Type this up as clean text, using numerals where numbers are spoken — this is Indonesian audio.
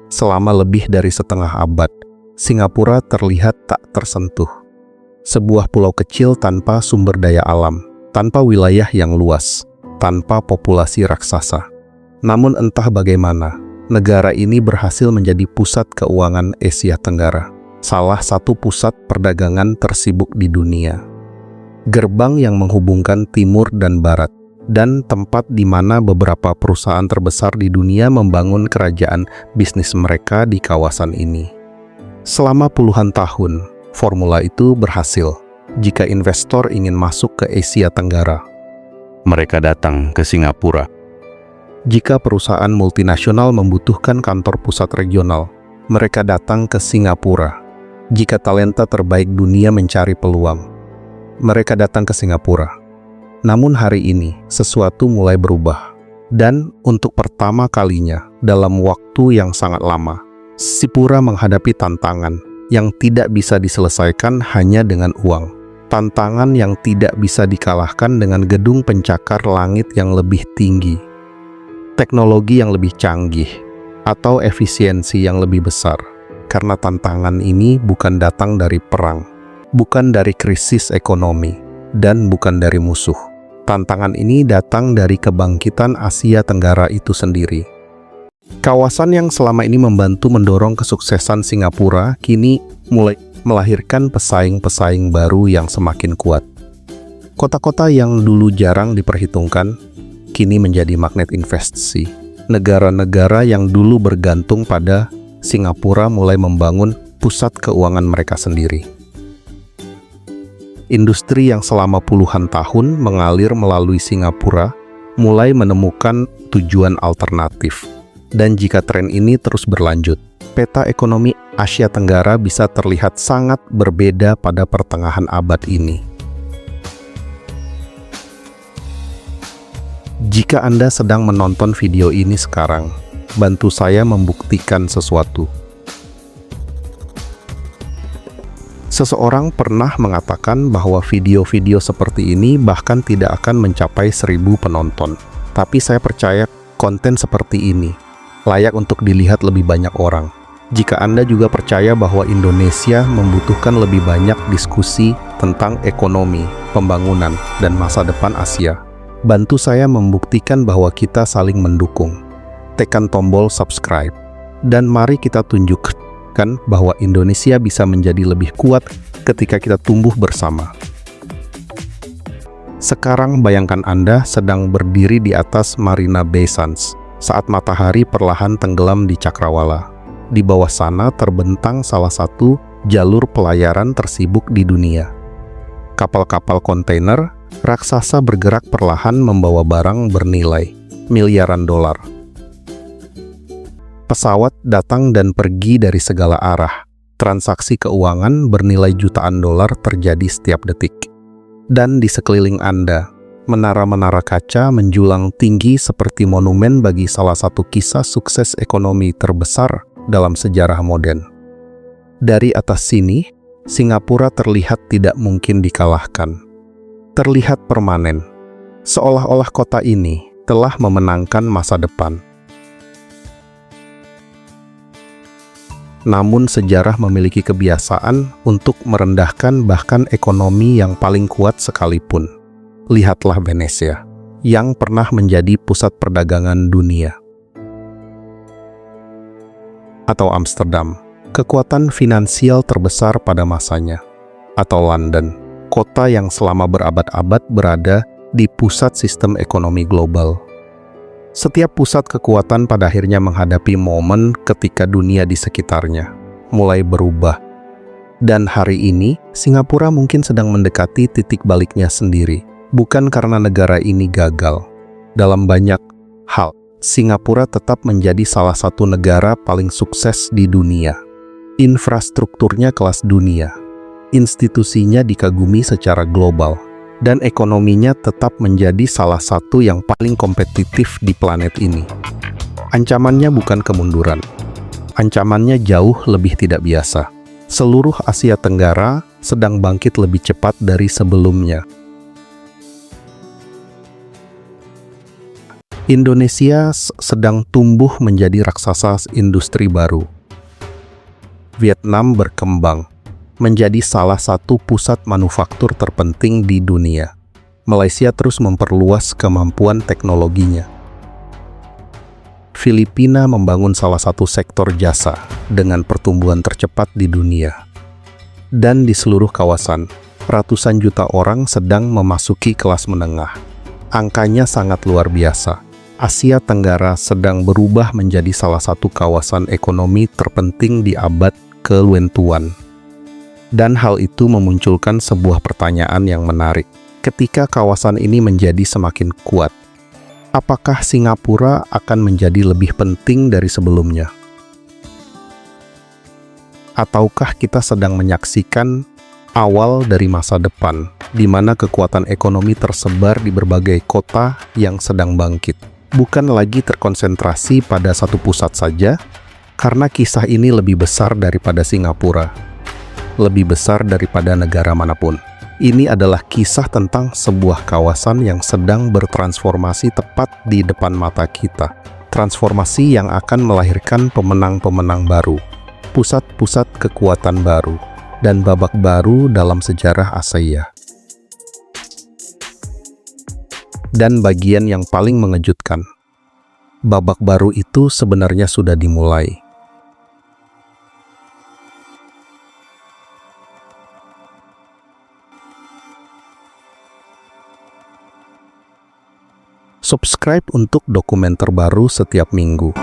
Selama lebih dari setengah abad, Singapura terlihat tak tersentuh. Sebuah pulau kecil tanpa sumber daya alam, tanpa wilayah yang luas, tanpa populasi raksasa. Namun entah bagaimana, negara ini berhasil menjadi pusat keuangan Asia Tenggara, salah satu pusat perdagangan tersibuk di dunia. Gerbang yang menghubungkan timur dan barat, dan tempat di mana beberapa perusahaan terbesar di dunia membangun kerajaan bisnis mereka di kawasan ini. Selama puluhan tahun, formula itu berhasil. Jika investor ingin masuk ke Asia Tenggara, mereka datang ke Singapura. Jika perusahaan multinasional membutuhkan kantor pusat regional, mereka datang ke Singapura. Jika talenta terbaik dunia mencari peluang, mereka datang ke Singapura. Namun hari ini, sesuatu mulai berubah. Dan untuk pertama kalinya dalam waktu yang sangat lama, Singapura menghadapi tantangan yang tidak bisa diselesaikan hanya dengan uang. Tantangan yang tidak bisa dikalahkan dengan gedung pencakar langit yang lebih tinggi, teknologi yang lebih canggih, atau efisiensi yang lebih besar. Karena tantangan ini bukan datang dari perang, bukan dari krisis ekonomi, dan bukan dari musuh. Tantangan ini datang dari kebangkitan Asia Tenggara itu sendiri. Kawasan yang selama ini membantu mendorong kesuksesan Singapura kini mulai melahirkan pesaing-pesaing baru yang semakin kuat. Kota-kota yang dulu jarang diperhitungkan kini menjadi magnet investasi. Negara-negara yang dulu bergantung pada Singapura mulai membangun pusat keuangan mereka sendiri. Industri yang selama puluhan tahun mengalir melalui Singapura mulai menemukan tujuan alternatif. Dan jika tren ini terus berlanjut, peta ekonomi Asia Tenggara bisa terlihat sangat berbeda pada pertengahan abad ini. Jika Anda sedang menonton video ini sekarang, bantu saya membuktikan sesuatu. Seseorang pernah mengatakan bahwa video-video seperti ini bahkan tidak akan mencapai 1.000 penonton. Tapi saya percaya konten seperti ini layak untuk dilihat lebih banyak orang. Jika Anda juga percaya bahwa Indonesia membutuhkan lebih banyak diskusi tentang ekonomi, pembangunan, dan masa depan Asia, bantu saya membuktikan bahwa kita saling mendukung. Tekan tombol subscribe, dan mari kita tunjukkan bahwa Indonesia bisa menjadi lebih kuat ketika kita tumbuh bersama. Sekarang bayangkan Anda sedang berdiri di atas Marina Bay Sands saat matahari perlahan tenggelam di Cakrawala. Di bawah sana terbentang salah satu jalur pelayaran tersibuk di dunia. Kapal-kapal kontainer raksasa bergerak perlahan membawa barang bernilai miliaran dolar. Pesawat datang dan pergi dari segala arah. Transaksi keuangan bernilai jutaan dolar terjadi setiap detik. Dan di sekeliling Anda, menara-menara kaca menjulang tinggi seperti monumen bagi salah satu kisah sukses ekonomi terbesar dalam sejarah modern. Dari atas sini, Singapura terlihat tidak mungkin dikalahkan. Terlihat permanen, seolah-olah kota ini telah memenangkan masa depan. Namun sejarah memiliki kebiasaan untuk merendahkan bahkan ekonomi yang paling kuat sekalipun. Lihatlah Venesia, yang pernah menjadi pusat perdagangan dunia. Atau Amsterdam, kekuatan finansial terbesar pada masanya. Atau London, kota yang selama berabad-abad berada di pusat sistem ekonomi global. Setiap pusat kekuatan pada akhirnya menghadapi momen ketika dunia di sekitarnya mulai berubah. Dan hari ini, Singapura mungkin sedang mendekati titik baliknya sendiri. Bukan karena negara ini gagal. Dalam banyak hal, Singapura tetap menjadi salah satu negara paling sukses di dunia. Infrastrukturnya kelas dunia. Institusinya dikagumi secara global. Dan ekonominya tetap menjadi salah satu yang paling kompetitif di planet ini. Ancamannya bukan kemunduran. Ancamannya jauh lebih tidak biasa. Seluruh Asia Tenggara sedang bangkit lebih cepat dari sebelumnya. Indonesia sedang tumbuh menjadi raksasa industri baru. Vietnam berkembang menjadi salah satu pusat manufaktur terpenting di dunia. Malaysia terus memperluas kemampuan teknologinya. Filipina membangun salah satu sektor jasa dengan pertumbuhan tercepat di dunia. Dan di seluruh kawasan, ratusan juta orang sedang memasuki kelas menengah. Angkanya sangat luar biasa. Asia Tenggara sedang berubah menjadi salah satu kawasan ekonomi terpenting di abad ke-21. Dan hal itu memunculkan sebuah pertanyaan yang menarik. Ketika kawasan ini menjadi semakin kuat, apakah Singapura akan menjadi lebih penting dari sebelumnya? Ataukah kita sedang menyaksikan awal dari masa depan, di mana kekuatan ekonomi tersebar di berbagai kota yang sedang bangkit? Bukan lagi terkonsentrasi pada satu pusat saja, karena kisah ini lebih besar daripada Singapura, lebih besar daripada negara manapun. Ini adalah kisah tentang sebuah kawasan yang sedang bertransformasi tepat di depan mata kita. Transformasi yang akan melahirkan pemenang-pemenang baru, pusat-pusat kekuatan baru, dan babak baru dalam sejarah Asia. Dan bagian yang paling mengejutkan, babak baru itu sebenarnya sudah dimulai. Subscribe untuk dokumen terbaru setiap minggu.